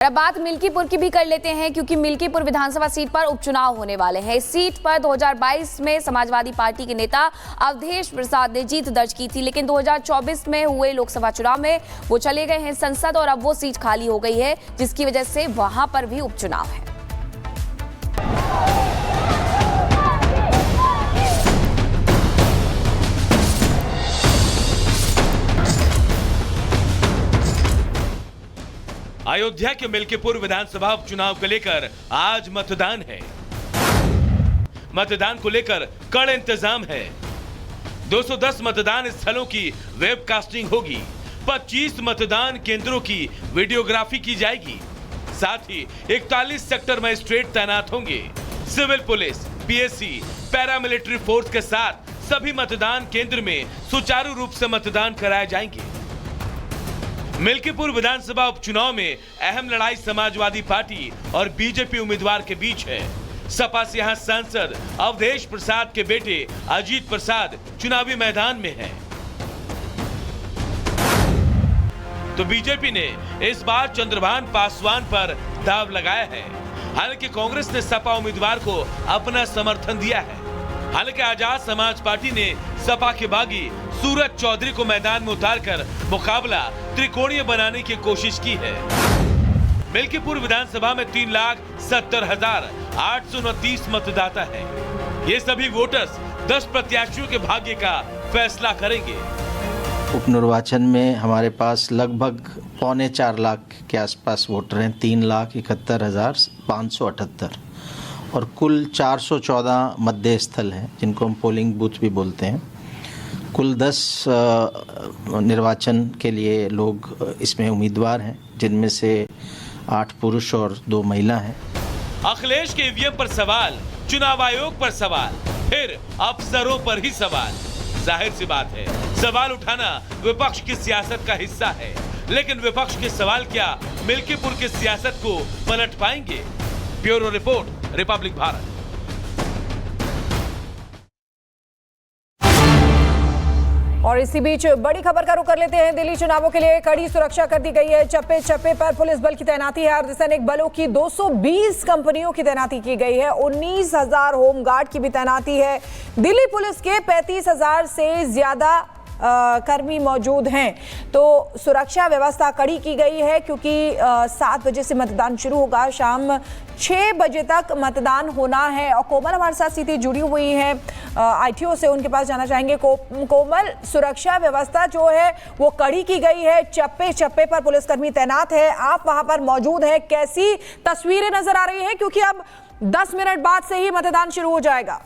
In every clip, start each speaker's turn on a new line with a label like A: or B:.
A: अब बात मिल्कीपुर की भी कर लेते हैं, क्योंकि मिल्कीपुर विधानसभा सीट पर उपचुनाव होने वाले हैं। इस सीट पर 2022 में समाजवादी पार्टी के नेता अवधेश प्रसाद ने जीत दर्ज की थी, लेकिन 2024 में हुए लोकसभा चुनाव में वो चले गए हैं संसद और अब वो सीट खाली हो गई है, जिसकी वजह से वहां पर भी उपचुनाव है।
B: अयोध्या के मिल्कीपुर विधानसभा उपचुनाव को लेकर आज मतदान है। मतदान को लेकर कड़े इंतजाम है। 210 मतदान स्थलों की वेबकास्टिंग होगी। 25 मतदान केंद्रों की वीडियोग्राफी की जाएगी। साथ ही 41 सेक्टर मजिस्ट्रेट तैनात होंगे। Civil police, PSC, paramilitary force के साथ सभी मतदान केंद्र में सुचारू रूप से मतदान कराए जाएंगे। मिल्कीपुर विधानसभा उपचुनाव में अहम लड़ाई समाजवादी पार्टी और बीजेपी उम्मीदवार के बीच है। सपा से यहां सांसद अवधेश प्रसाद के बेटे अजीत प्रसाद चुनावी मैदान में हैं। तो बीजेपी ने इस बार चंद्रभान पासवान पर दाव लगाया है। हालांकि कांग्रेस ने सपा उम्मीदवार को अपना समर्थन दिया है। हालांकि आजाद समाज पार्टी ने सपा के बागी सूरज चौधरी को मैदान में उतारकर मुकाबला त्रिकोणीय बनाने की कोशिश की है। मिल्कीपुर विधानसभा में 3,70,829 मतदाता हैं। ये सभी वोटर्स 10 प्रत्याशियों के भाग्य का फैसला करेंगे।
C: उपनिर्वाचन में हमारे पास लगभग 3.25 लाख के आसपास वोटर हैं। 3,71,578 और कुल 414 मतदेय स्थल हैं, जिनको हम पोलिंग बूथ भी बोलते हैं। कुल 10 निर्वाचन के लिए लोग इसमें उम्मीदवार हैं, जिनमें से 8 पुरुष और 2 महिला हैं।
B: अखिलेश के ईवीएम पर सवाल, चुनाव आयोग पर सवाल, फिर अफसरों पर ही सवाल। जाहिर सी बात है, सवाल उठाना विपक्ष की सियासत का हिस्सा है, लेकिन विपक्ष के सवाल क्या मिल्कीपुर की सियासत को पलट पाएंगे? Bureau report, Republic Bharat.
D: और इसी बीच बड़ी खबर का रुख कर लेते हैं। दिल्ली चुनावों के लिए कड़ी सुरक्षा कर दी गई है। चप्पे चप्पे पर पुलिस बल की तैनाती है। अर्धसैनिक बलों की 220 कंपनियों की तैनाती की गई है। 19,000 होमगार्ड की भी तैनाती है। दिल्ली पुलिस के 35,000 से ज्यादा कर्मी मौजूद हैं। तो सुरक्षा व्यवस्था कड़ी की गई है, क्योंकि 7 बजे से मतदान शुरू होगा। शाम 6 बजे तक मतदान होना है। और कोमल हमारे साथ सीधी जुड़ी हुई है आईटीओ से, उनके पास जाना चाहेंगे। कोमल, सुरक्षा व्यवस्था जो है वो कड़ी की गई है। चप्पे चप्पे पर पुलिसकर्मी तैनात है। आप वहां पर मौजूद हैं, कैसी तस्वीरें नजर आ रही है, क्योंकि अब 10 मिनट बाद से ही मतदान शुरू हो जाएगा?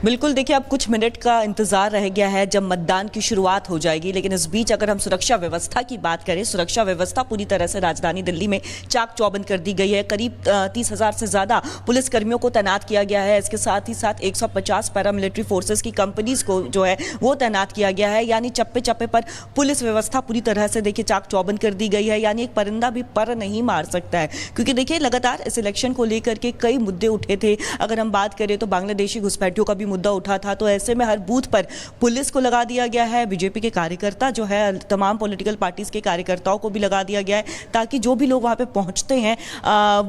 E: बिल्कुल, देखिए अब कुछ मिनट का इंतजार रह गया है जब मतदान की शुरुआत हो जाएगी। लेकिन इस बीच अगर हम सुरक्षा व्यवस्था की बात करें, सुरक्षा व्यवस्था पूरी तरह से राजधानी दिल्ली में चाक चौबंद कर दी गई है। करीब 30,000 से ज़्यादा पुलिसकर्मियों को तैनात किया गया है। इसके साथ ही साथ 150 पैरामिलिट्री फोर्सेस की कंपनीज को जो है वो तैनात किया गया है। यानी चप्पे चप्पे पर पुलिस व्यवस्था पूरी तरह से देखिए चाक चौबंद कर दी गई है। यानी एक परिंदा भी पर नहीं मार सकता है, क्योंकि देखिए लगातार इस इलेक्शन को लेकर के कई मुद्दे उठे थे। अगर हम बात करें तो बांग्लादेशी घुसपैठियों का भी मुद्दा उठा था, तो ऐसे में हर बूथ पर पुलिस को लगा दिया गया है। बीजेपी के कार्यकर्ता जो है, तमाम पॉलिटिकल पार्टीज के कार्यकर्ताओं को भी लगा दिया गया है, ताकि जो भी लोग वहां पे पहुंचते हैं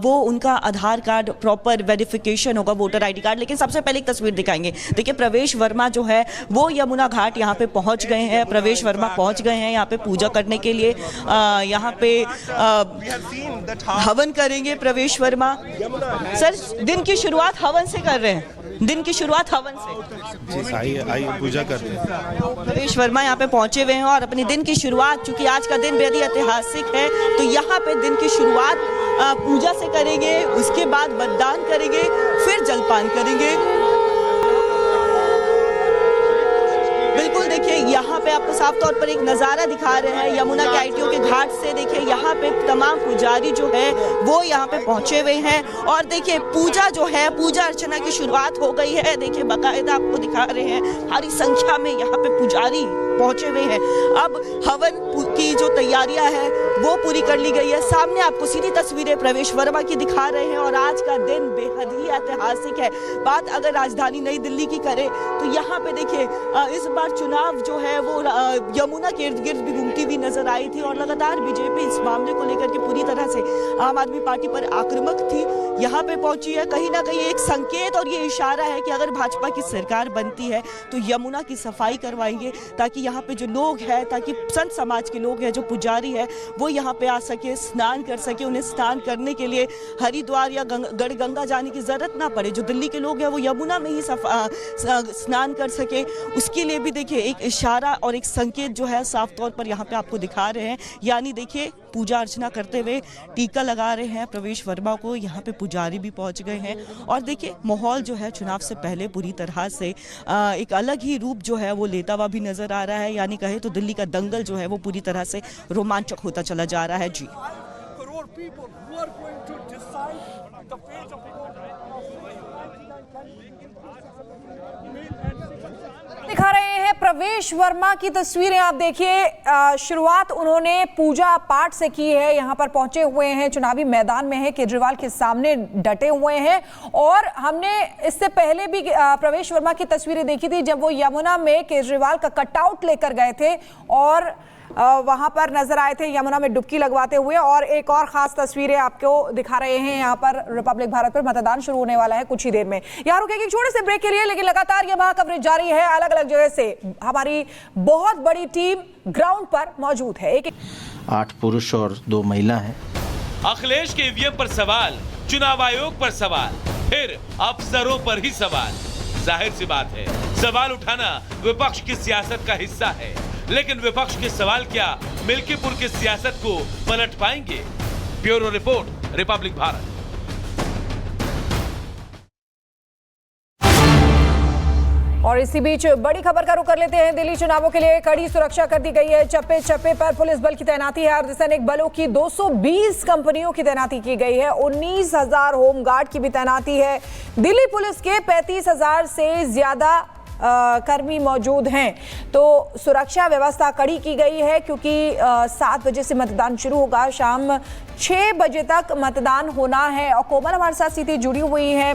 E: वो उनका आधार कार्ड प्रॉपर वेरिफिकेशन होगा, वोटर आईडी कार्ड। लेकिन सबसे पहले एक तस्वीर दिखाएंगे। देखिए प्रवेश वर्मा जो है वो यमुना घाट यहाँ पे पहुंच गए हैं। प्रवेश वर्मा पहुंच गए हैं यहाँ पे पूजा करने के लिए। यहाँ पे हवन करेंगे प्रवेश वर्मा। सर, दिन की शुरुआत हवन से कर रहे हैं। दिन की शुरुआत हवन से
F: आई पूजा करते हैं।
E: प्रवेश वर्मा यहाँ पे पहुंचे हुए हैं और अपने दिन की शुरुआत, चूंकि आज का दिन बेहद ऐतिहासिक है, तो यहाँ पे दिन की शुरुआत पूजा से करेंगे। उसके बाद मतदान करेंगे, फिर जलपान करेंगे। बिल्कुल, देखिए यहाँ पे आपको साफ तौर पर एक नज़ारा दिखा रहे हैं यमुना के आईटीओ के घाट से। देखिए यहाँ पे तमाम पुजारी जो है वो यहाँ पे पहुंचे हुए हैं और देखिए पूजा जो है, पूजा अर्चना की शुरुआत हो गई है। देखिए बाकायदा आपको दिखा रहे हैं भारी संख्या में यहाँ पे पुजारी पहुंचे हुए हैं। अब हवन की जो तैयारियां हैं वो पूरी कर ली गई है। सामने आपको सीधी तस्वीरें प्रवेश वर्मा की दिखा रहे हैं और आज का दिन बेहद ही ऐतिहासिक है। बात अगर राजधानी नई दिल्ली की करें तो यहाँ पे देखिए इस बार चुनाव जो है वो यमुना के इर्द गिर्द भी घूमती हुई नजर आई थी और लगातार बीजेपी इस मामले को लेकर के पूरी तरह से आम आदमी पार्टी पर आक्रामक थी। यहाँ पे पहुंची है कहीं ना कहीं एक संकेत और ये इशारा है कि अगर भाजपा की सरकार बनती है तो यमुना की सफाई करवाएंगे ताकि यहाँ पे जो लोग हैं, ताकि संत समाज के लोग हैं, जो पुजारी है वो यहाँ पे आ सके, स्नान कर सके। उन्हें स्नान करने के लिए हरिद्वार या गढ़गंगा जाने की जरूरत ना पड़े। जो दिल्ली के लोग हैं वो यमुना में ही स्नान कर सके, उसके लिए भी देखिए एक इशारा और एक संकेत जो है साफ तौर पर यहाँ पे आपको दिखा रहे हैं। यानी देखिए पूजा अर्चना करते हुए टीका लगा रहे हैं प्रवेश वर्मा को। यहाँ पे पुजारी भी पहुंच गए हैं और देखिए माहौल जो है चुनाव से पहले पूरी तरह से एक अलग ही रूप जो है वो लेता हुआ भी नजर आ रहा है। यानी कहे तो दिल्ली का दंगल जो है वो पूरी तरह से रोमांचक होता चला जा रहा है। जी
D: दिखा रहे हैं प्रवेश वर्मा की तस्वीरें। आप देखिए शुरुआत उन्होंने पूजा पाठ से की है। यहाँ पर पहुंचे हुए हैं, चुनावी मैदान में है, केजरीवाल के सामने डटे हुए हैं। और हमने इससे पहले भी प्रवेश वर्मा की तस्वीरें देखी थी जब वो यमुना में केजरीवाल का कटआउट लेकर गए थे और वहां पर नजर आए थे यमुना में डुबकी लगवाते हुए। और एक और खास तस्वीरें आपको दिखा रहे हैं। यहाँ पर रिपब्लिक भारत पर मतदान शुरू होने वाला है कुछ ही देर में। यहाँ रुकेंगे एक छोटे से ब्रेक के लिए, लेकिन लगातार ये महा कवरेज जारी है। अलग अलग जगह से हमारी बहुत बड़ी टीम ग्राउंड पर मौजूद है।
C: 8 पुरुष और 2 महिला हैं।
B: अखिलेश के ईवीएम पर सवाल, चुनाव आयोग पर सवाल, फिर अफसरों पर ही सवाल। जाहिर सी बात है सवाल उठाना विपक्ष की सियासत का हिस्सा है, लेकिन विपक्ष के सवाल क्या मिल्कीपुर की सियासत को पलट पाएंगे? Bureau report, Republic Bharat.
D: और इसी बीच बड़ी खबर का रुख कर लेते हैं। दिल्ली चुनावों के लिए कड़ी सुरक्षा कर दी गई है। चप्पे चप्पे पर पुलिस बल की तैनाती है। अर्धसैनिक बलों की 220 कंपनियों की तैनाती की गई है। 19,000 होमगार्ड की भी तैनाती है। दिल्ली पुलिस के 35,000 से ज्यादा कर्मी मौजूद हैं। तो सुरक्षा व्यवस्था कड़ी की गई है क्योंकि 7 बजे से मतदान शुरू होगा, शाम 6 बजे तक मतदान होना है। और कोमल हमारे साथ सीधी जुड़ी हुई है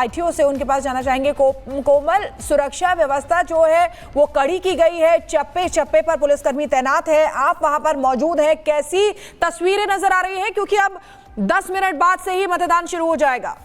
D: ITO से, उनके पास जाना चाहेंगे। कोमल, सुरक्षा व्यवस्था जो है वो कड़ी की गई है, चप्पे चप्पे पर पुलिसकर्मी तैनात है, आप वहां पर मौजूद हैं, कैसी तस्वीरें नजर आ रही है क्योंकि अब 10 मिनट बाद से ही मतदान शुरू हो जाएगा?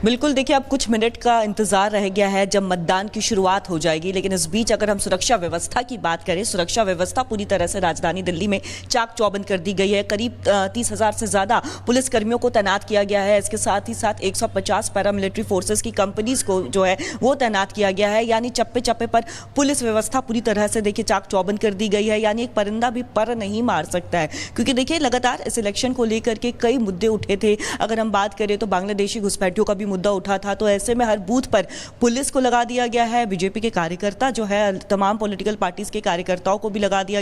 E: बिल्कुल, देखिए अब कुछ मिनट का इंतजार रह गया है जब मतदान की शुरुआत हो जाएगी। लेकिन इस बीच अगर हम सुरक्षा व्यवस्था की बात करें, सुरक्षा व्यवस्था पूरी तरह से राजधानी दिल्ली में चाक चौबंद कर दी गई है। करीब 30,000 से ज़्यादा पुलिसकर्मियों को तैनात किया गया है। इसके साथ ही साथ 150 पैरामिलिट्री फोर्सेस की कंपनीज को जो है वो तैनात किया गया है। यानी चप्पे चप्पे पर पुलिस व्यवस्था पूरी तरह से देखिए चाक चौबंद कर दी गई है। यानी एक परिंदा भी पर नहीं मार सकता है, क्योंकि देखिए लगातार इस इलेक्शन को लेकर के कई मुद्दे उठे थे। अगर हम बात करें तो बांग्लादेशी घुसपैठियों का भी मुद्दा उठा था, तो ऐसे में हर बूथ पर पुलिस को लगा दिया गया है। बीजेपी के कार्यकर्ता जो है, तमाम पॉलिटिकल पार्टीज के कार्यकर्ताओं को भी लगा दिया गया।